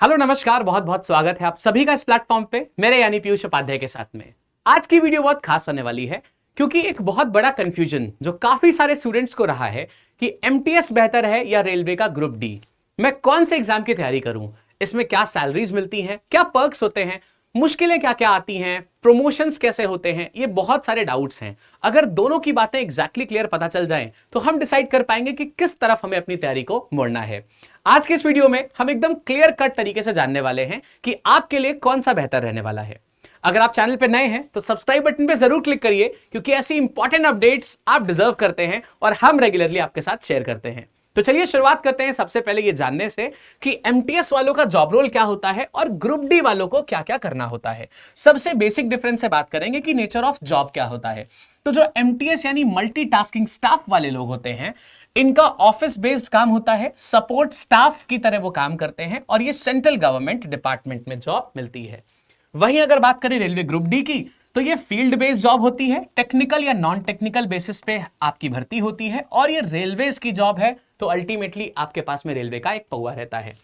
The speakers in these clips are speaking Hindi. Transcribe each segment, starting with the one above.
हेलो नमस्कार, बहुत बहुत स्वागत है आप सभी का इस प्लेटफॉर्म पे मेरे यानी पीयूष उपाध्याय के साथ में। आज की वीडियो बहुत खास होने वाली है क्योंकि एक बहुत बड़ा कंफ्यूजन जो काफी सारे स्टूडेंट्स को रहा है कि एमटीएस बेहतर है या रेलवे का ग्रुप डी। मैं कौन से एग्जाम की तैयारी करूं, इसमें क्या सैलरीज मिलती हैं, क्या पर्क्स होते हैं, मुश्किलें क्या क्या आती हैं, प्रमोशंस कैसे होते हैं, ये बहुत सारे डाउट्स हैं। अगर दोनों की बातें एग्जैक्टली क्लियर पता चल जाएं तो हम डिसाइड कर पाएंगे कि किस तरफ हमें अपनी तैयारी को मोड़ना है। आज के इस वीडियो में हम एकदम क्लियर कट तरीके से जानने वाले हैं कि आपके लिए कौन सा बेहतर रहने वाला है। अगर आप चैनल पे नए हैं तो सब्सक्राइब बटन पे जरूर क्लिक करिए क्योंकि ऐसी इंपॉर्टेंट अपडेट्स आप डिजर्व करते हैं और हम रेगुलरली आपके साथ शेयर करते हैं। तो चलिए शुरुआत करते हैं सबसे पहले ये जानने से कि एमटीएस वालों का जॉब रोल क्या होता है और ग्रुप डी वालों को क्या क्या करना होता है। सबसे बेसिक डिफरेंस से बात करेंगे कि नेचर ऑफ जॉब क्या होता है। तो जो एमटीएस यानी मल्टीटास्किंग स्टाफ वाले लोग होते हैं, इनका ऑफिस बेस्ड काम होता है, सपोर्ट स्टाफ की तरह वो काम करते हैं और ये सेंट्रल गवर्नमेंट डिपार्टमेंट में जॉब मिलती है। वहीं अगर बात करें रेलवे ग्रुप डी की तो ये फील्ड बेस्ड जॉब होती है, टेक्निकल या नॉन टेक्निकल बेसिस पे आपकी भर्ती होती है और ये रेलवेज की जॉब है तो अल्टीमेटली आपके पास में रेलवे का एक पौवा रहता है।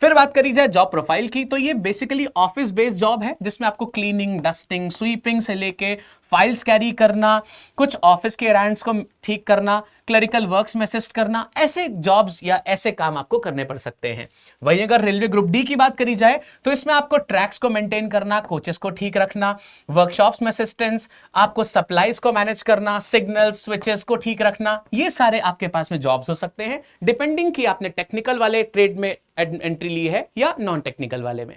फिर बात करी जाए जॉब प्रोफाइल की तो ये बेसिकली ऑफिस बेस्ड जॉब है जिसमें आपको क्लीनिंग, डस्टिंग, स्वीपिंग से लेके फाइल्स कैरी करना, कुछ ऑफिस के एराउंड्स को ठीक करना, क्लरिकल वर्क्स में असिस्ट करना, ऐसे जॉब्स या ऐसे काम आपको करने पड़ सकते हैं। वहीं अगर रेलवे ग्रुप डी की बात करी जाए तो इसमें आपको ट्रैक्स को मेंटेन करना, कोचेस को ठीक रखना, वर्कशॉप्स में असिस्टेंस, आपको सप्लाईज को मैनेज करना, सिग्नल स्विचेस को ठीक रखना, ये सारे आपके पास में जॉब्स हो सकते हैं डिपेंडिंग कि आपने टेक्निकल वाले ट्रेड में एंट्री ली है या नॉन टेक्निकल वाले में।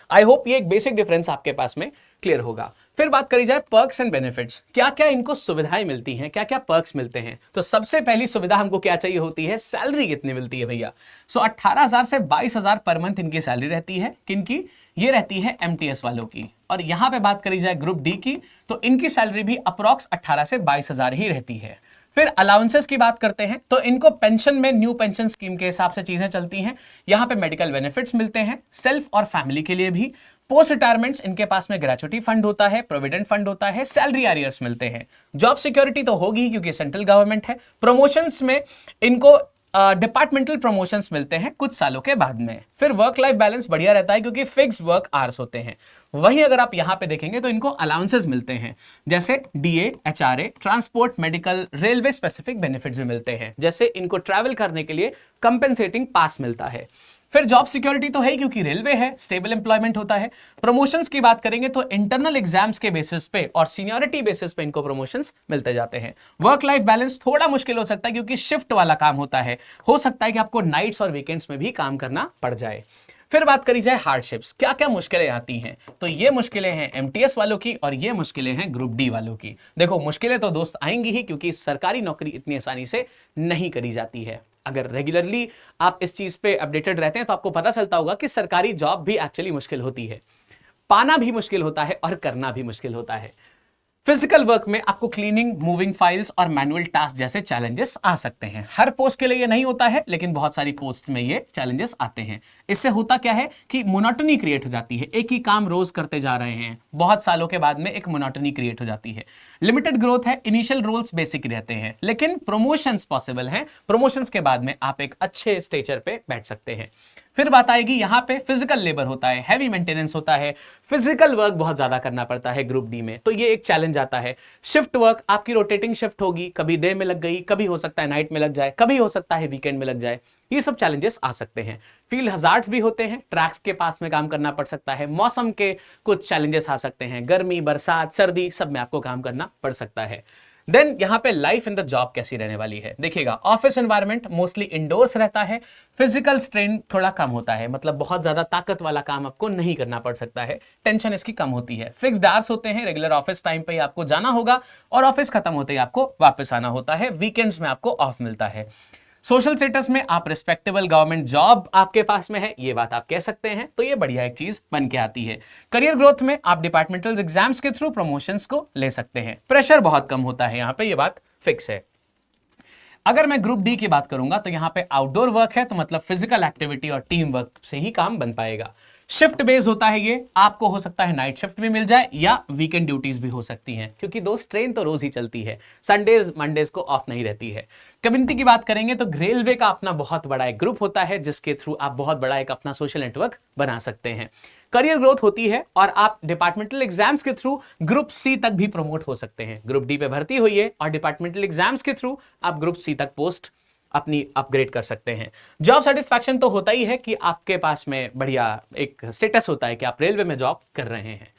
आई होप ये एक बेसिक डिफरेंस आपके पास में क्लियर होगा। फिर बात करी जाए पर्क्स एंड बेनिफिट्स, क्या क्या इनको सुविधाएं मिलती हैं, क्या क्या पर्क्स मिलते हैं। तो सबसे पहली सुविधा हमको क्या चाहिए होती है, सैलरी कितनी मिलती है भैया। 18,000 से 22,000 पर मंथ इनकी सैलरी रहती है। किनकी? ये रहती है एमटीएस वालों की। और यहां पे बात करी जाए ग्रुप डी की तो इनकी सैलरी भी अप्रॉक्स 18 से 22,000 ही रहती है। फिर अलाउंसेस की बात करते हैं तो इनको पेंशन में न्यू पेंशन स्कीम के हिसाब से चीजें चलती हैं। यहां पे मेडिकल बेनिफिट्स मिलते हैं सेल्फ और फैमिली के लिए भी। पोस्ट रिटायरमेंट्स इनके पास में ग्रेचुटी फंड होता है, प्रोविडेंट फंड होता है, सैलरी एरियर्स मिलते हैं। जॉब सिक्योरिटी तो होगी क्योंकि सेंट्रल गवर्नमेंट है। प्रमोशंस में इनको डिपार्टमेंटल प्रमोशंस मिलते हैं कुछ सालों के बाद में। फिर वर्क लाइफ बैलेंस बढ़िया रहता है क्योंकि फिक्स वर्क आवर्स होते हैं। वहीं अगर आप यहां पे देखेंगे तो इनको अलाउंसेस मिलते हैं जैसे DA, HRA, transport, medical, railway specific benefits भी मिलते हैं, जैसे इनको ट्रैवल करने के लिए कंपेंसेटिंग पास मिलता है। फिर जॉब सिक्योरिटी तो है क्योंकि रेलवे है, स्टेबल एम्प्लॉयमेंट होता है। प्रमोशंस की बात करेंगे तो इंटरनल एग्जाम्स के बेसिस पे और सीनियरिटी बेसिस पे इनको प्रमोशंस मिलते जाते हैं। वर्क लाइफ बैलेंस थोड़ा मुश्किल हो सकता है क्योंकि शिफ्ट वाला काम होता है, हो सकता है कि आपको नाइट्स और वीकेंड्स में भी काम करना पड़ जाए। फिर बात करी जाए हार्डशिप्स, क्या क्या मुश्किलें आती हैं। तो ये मुश्किलें हैं एमटीएस वालों की और ये मुश्किलें हैं ग्रुप डी वालों की। देखो मुश्किलें तो दोस्त आएंगी ही क्योंकि सरकारी नौकरी इतनी आसानी से नहीं करी जाती है। अगर रेगुलरली आप इस चीज पे अपडेटेड रहते हैं तो आपको पता चलता होगा कि सरकारी जॉब भी एक्चुअली मुश्किल होती है, पाना भी मुश्किल होता है और करना भी मुश्किल होता है। फिजिकल वर्क में आपको क्लीनिंग, मूविंग फाइल्स और मैनुअल टास्क जैसे चैलेंजेस आ सकते हैं। हर पोस्ट के लिए ये नहीं होता है लेकिन बहुत सारी पोस्ट में ये चैलेंजेस आते हैं। इससे होता क्या है कि मोनोटनी क्रिएट हो जाती है, एक ही काम रोज करते जा रहे हैं, बहुत सालों के बाद में एक मोनोटनी क्रिएट हो जाती है। लिमिटेड ग्रोथ है, इनिशियल रोल्स बेसिक रहते हैं लेकिन प्रमोशंस पॉसिबल हैं। प्रमोशंस के बाद में आप एक अच्छे स्टेचर पे बैठ सकते हैं। फिर बात आएगी यहां पे फिजिकल लेबर होता है, हैवी मेंटेनेंस होता है, फिजिकल वर्क बहुत ज्यादा करना पड़ता है ग्रुप डी में, तो ये एक चैलेंज आता है। शिफ्ट वर्क, आपकी रोटेटिंग शिफ्ट होगी, कभी डे में लग गई, कभी हो सकता है नाइट में लग जाए, कभी हो सकता है वीकेंड में लग जाए, ये सब चैलेंजेस आ सकते हैं। फील्ड हजार्ड्स भी होते हैं, ट्रैक्स के पास में काम करना पड़ सकता है, मौसम के कुछ चैलेंजेस आ सकते हैं, गर्मी, बरसात, सर्दी, सब में आपको काम करना पड़ सकता है। देन यहां पे लाइफ इन द जॉब कैसी रहने वाली है, देखिएगा ऑफिस एनवायरनमेंट मोस्टली इंडोर्स रहता है, फिजिकल स्ट्रेन थोड़ा कम होता है, मतलब बहुत ज्यादा ताकत वाला काम आपको नहीं करना पड़ सकता है, टेंशन इसकी कम होती है। फिक्स्ड आवर्स होते हैं, रेगुलर ऑफिस टाइम पे आपको जाना होगा और ऑफिस खत्म होते ही आपको वापस आना होता है, वीकेंड्स में आपको ऑफ मिलता है। सोशल स्टेटस में आप रिस्पेक्टेबल गवर्नमेंट जॉब आपके पास में है, ये बात आप कह सकते हैं, तो ये बढ़िया एक चीज बन के आती है। करियर ग्रोथ में आप डिपार्टमेंटल एग्जाम्स के थ्रू प्रमोशंस को ले सकते हैं, प्रेशर बहुत कम होता है यहां पे, ये बात फिक्स है। अगर मैं ग्रुप डी की बात करूंगा तो यहां पे आउटडोर वर्क है तो मतलब फिजिकल एक्टिविटी और टीम वर्क से ही काम बन पाएगा। शिफ्ट बेस होता है ये, आपको हो सकता है नाइट शिफ्ट भी मिल जाए या वीकेंड ड्यूटीज भी हो सकती हैं, क्योंकि दोस्त ट्रेन तो रोज ही चलती है, संडेज मंडेज को ऑफ नहीं रहती है। कम्युनिटी की बात करेंगे तो रेलवे का अपना बहुत बड़ा एक ग्रुप होता है जिसके थ्रू आप बहुत बड़ा एक अपना सोशल नेटवर्क बना सकते हैं। करियर ग्रोथ होती है और आप डिपार्टमेंटल एग्जाम्स के थ्रू ग्रुप सी तक भी प्रमोट हो सकते हैं। ग्रुप डी पे भर्ती हुई है और डिपार्टमेंटल एग्जाम्स के थ्रू आप ग्रुप सी तक पोस्ट अपनी अपग्रेड कर सकते हैं। जॉब सेटिस्फैक्शन तो होता ही है कि आपके पास में बढ़िया एक स्टेटस होता है कि आप रेलवे में जॉब कर रहे हैं।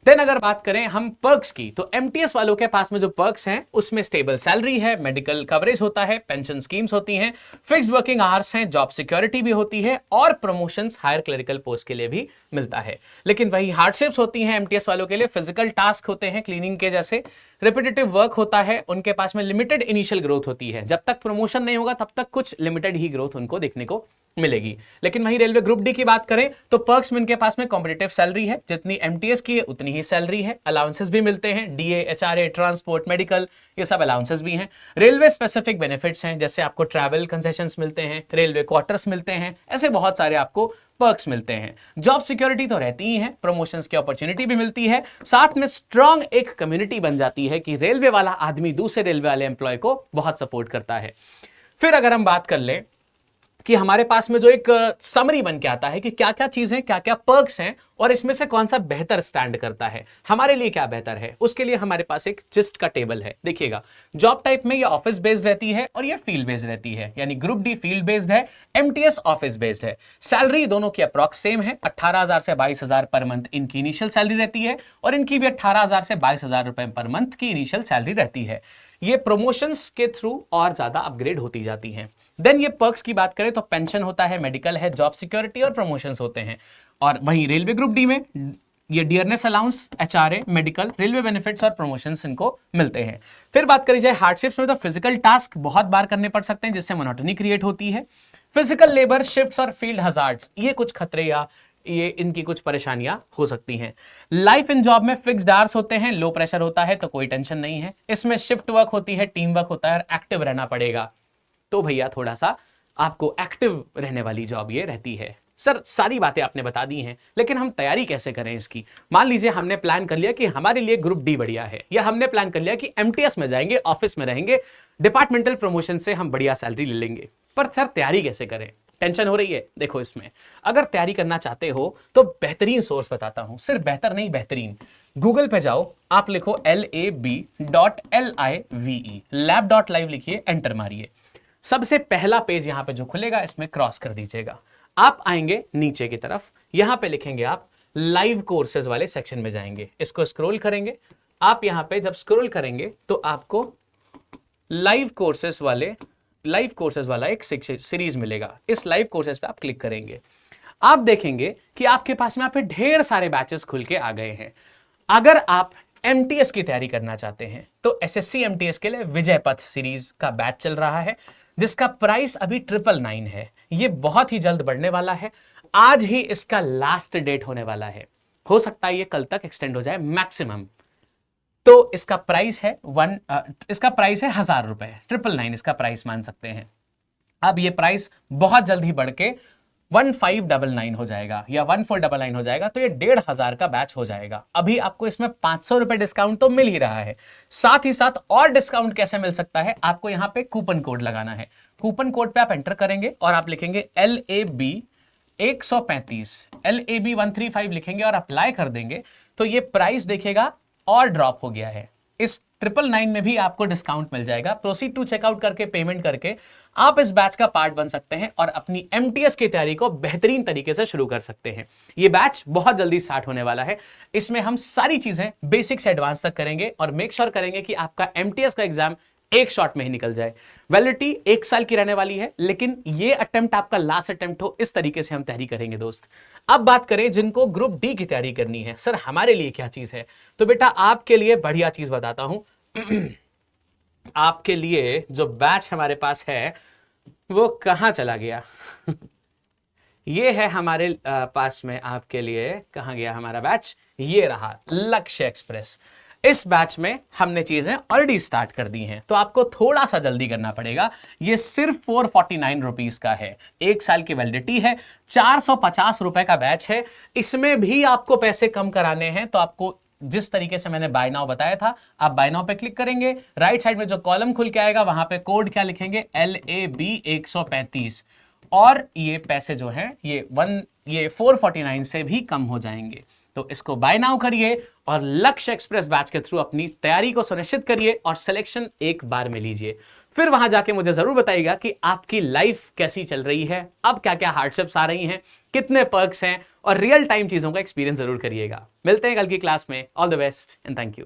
देन अगर बात करें हम पर्क्स की, तो एमटीएस वालों के पास में जो पर्क्स हैं उसमें स्टेबल सैलरी है, मेडिकल कवरेज होता है, पेंशन स्कीम्स होती हैं, फिक्स वर्किंग आवर्स हैं, जॉब सिक्योरिटी भी होती है और प्रमोशंस हायर क्लरिकल पोस्ट के लिए भी मिलता है। लेकिन वही हार्डशिप्स होती हैं एमटीएस वालों के लिए, फिजिकल टास्क होते हैं क्लीनिंग के जैसे, रिपीटेटिव वर्क होता है, उनके पास में लिमिटेड इनिशियल ग्रोथ होती है, जब तक प्रमोशन नहीं होगा तब तक कुछ लिमिटेड ही ग्रोथ उनको देखने को मिलेगी। लेकिन वही रेलवे ग्रुप डी की बात करें तो पर्क्स में इनके पास में कॉम्पिटिटिव सैलरी है, जितनी एमटीएस की है उतनी ही सैलरी है, अलाउंसेस भी मिलते हैं, डीए, एचआरए, ट्रांसपोर्ट, मेडिकल, ये सब अलाउंसेस भी हैं। रेलवे स्पेसिफिक बेनिफिट्स हैं, जैसे आपको ट्रैवल कंसेशंस मिलते हैं, रेलवे क्वार्टर्स मिलते हैं, ऐसे बहुत सारे आपको पर्क्स मिलते हैं। जॉब सिक्योरिटी तो रहती ही है, प्रमोशंस की अपॉर्चुनिटी भी मिलती है, साथ में स्ट्रांग एक कम्युनिटी बन जाती है कि रेलवे वाला आदमी दूसरे रेलवे वाले एम्प्लॉय को बहुत सपोर्ट करता है। फिर अगर हम बात कर लें कि हमारे पास में जो एक समरी बन के आता है कि क्या क्या चीजें, क्या क्या पर्क्स हैं और इसमें से कौन सा बेहतर स्टैंड करता है, हमारे लिए क्या बेहतर है, उसके लिए हमारे पास एक जिस्ट का टेबल है। देखिएगा, जॉब टाइप में ये ऑफिस बेस्ड रहती है और ये फील्ड बेस्ड रहती है, यानी ग्रुप डी फील्ड बेस्ड है, एमटीएस ऑफिस बेस्ड है। सैलरी दोनों की अप्रॉक्स सेम है, 18,000 से 22,000 पर मंथ इनकी इनिशियल सैलरी रहती है और इनकी भी 18,000 से 22,000 रुपए पर मंथ की इनिशियल सैलरी रहती है। ये प्रमोशंस के थ्रू और ज्यादा अपग्रेड होती जाती हैं। देन ये पर्क्स की बात करें तो पेंशन होता है, मेडिकल है, जॉब सिक्योरिटी और प्रमोशंस होते हैं। और वहीं रेलवे ग्रुप डी में ये dearness allowance, HRA, medical, railway benefits और प्रमोशंस इनको मिलते हैं। फिर बात करी जाए हार्डशिप्स में तो फिजिकल टास्क बहुत बार करने पड़ सकते हैं जिससे मोनोटनी क्रिएट होती है। फिजिकल लेबर, शिफ्ट्स और फील्ड हजार्ड्स, ये कुछ खतरे या ये इनकी कुछ परेशानियां हो सकती हैं। लाइफ इन जॉब में फिक्स्ड आवर्स होते हैं, लो प्रेशर होता है तो कोई टेंशन नहीं है। इसमें शिफ्ट वर्क होती है, टीम वर्क होता है और एक्टिव रहना पड़ेगा। तो भैया थोड़ा सा आपको एक्टिव रहने वाली जॉब ये रहती है। सर सारी बातें आपने बता दी हैं, लेकिन हम तैयारी कैसे करें इसकी? मान लीजिए हमने प्लान कर लिया कि हमारे लिए ग्रुप डी बढ़िया है, या हमने प्लान कर लिया कि एमटीएस में जाएंगे, ऑफिस में रहेंगे, डिपार्टमेंटल प्रमोशन से हम बढ़िया सैलरी ले लेंगे, पर सर तैयारी कैसे करें? टेंशन हो रही है? देखो, इसमें अगर तैयारी करना चाहते हो तो बेहतरीन सोर्स बताता हूं, सिर्फ बेहतर नहीं बेहतरीन। गूगल पे जाओ, आप लिखो lab.live, lab.live लिखिए, एंटर मारिए। सबसे पहला पेज यहां पे जो खुलेगा इसमें क्रॉस कर दीजिएगा। आप आएंगे नीचे की तरफ, यहां पे लिखेंगे आप लाइव कोर्सेज वाले सेक्शन में जाएंगे, इसको स्क्रॉल करेंगे। आप यहां पे जब स्क्रॉल करेंगे तो आपको लाइव कोर्सेज वाला एक सीरीज मिलेगा। इस लाइव कोर्सेज पे आप क्लिक करेंगे, आप देखेंगे कि आपके पास में यहाँ पे ढेर सारे बैचेस खुल के आ गए हैं। अगर आप एमटीएस की तैयारी करना चाहते हैं तो एसएससी एमटीएस के लिए विजय पथ सीरीज का बैच चल रहा है, जिसका प्राइस अभी 999 है। ये बहुत ही जल्द बढ़ने वाला है, आज ही इसका लास्ट डेट होने वाला है, हो सकता है ये कल तक एक्सटेंड हो जाए मैक्सिमम। तो इसका प्राइस है 1,000 रुपए, 999 इसका प्राइस मान सकते हैं। अब ये प्राइस बहुत जल्द ही बढ़ के 1599 हो जाएगा या 1499 हो जाएगा, तो ये 1,500 का बैच हो जाएगा। अभी आपको इसमें 500 रुपए डिस्काउंट तो मिल ही रहा है, साथ ही साथ और डिस्काउंट कैसे मिल सकता है, आपको यहां पे कूपन कोड लगाना है। कूपन कोड पे आप एंटर करेंगे और आप लिखेंगे LAB 135, LAB 135 लिखेंगे और अप्लाई कर देंगे, तो ये प्राइस देखेगा और ड्रॉप हो गया है। इस 999 में भी आपको डिस्काउंट मिल जाएगा। प्रोसीड टू चेकआउट करके पेमेंट करके आप इस बैच का पार्ट बन सकते हैं और अपनी एमटीएस की तैयारी को बेहतरीन तरीके से शुरू कर सकते हैं। ये बैच बहुत जल्दी स्टार्ट होने वाला है, इसमें हम सारी चीजें बेसिक से एडवांस तक करेंगे और मेक श्योर करेंगे कि आपका एमटीएस का एग्जाम एक शॉट में ही निकल जाए। वैलिडिटी 1 साल की रहने वाली है, लेकिन ये अटेम्प्ट आपका लास्ट अटेम्प्ट हो, इस तरीके से हम तैयारी करेंगे दोस्त। अब बात करें जिनको ग्रुप डी की तैयारी करनी है, सर हमारे लिए क्या चीज है, तो बेटा आपके लिए बढ़िया चीज बताता हूं। आपके लिए जो बैच हमारे पास है वो कहां चला गया? ये है हमारे पास में आपके लिए, कहां गया हमारा बैच? ये रहा, लक्ष्य एक्सप्रेस। इस बैच में हमने चीजें ऑलरेडी स्टार्ट कर दी हैं, तो आपको थोड़ा सा जल्दी करना पड़ेगा। ये सिर्फ 449 रुपीज का है, 1 साल की वैलिडिटी है, 450 रुपए का बैच है। इसमें भी आपको पैसे कम कराने हैं, तो आपको जिस तरीके से मैंने बाय नाउ बताया था, आप बाय नाउ पे क्लिक करेंगे, राइट साइड में जो कॉलम खुल के आएगा वहां पे कोड क्या लिखेंगे, LAB 135, और ये पैसे जो हैं ये 449 से भी कम हो जाएंगे। तो इसको बाय नाउ करिए और लक्ष्य एक्सप्रेस बैच के थ्रू अपनी तैयारी को सुनिश्चित करिए और सिलेक्शन एक बार में लीजिए। फिर वहां जाके मुझे जरूर बताइएगा कि आपकी लाइफ कैसी चल रही है, अब क्या क्या हार्डशिप्स आ रही हैं, कितने पर्क्स हैं, और रियल टाइम चीजों का एक्सपीरियंस जरूर करिएगा। मिलते हैं कल की क्लास में। All the best and thank you.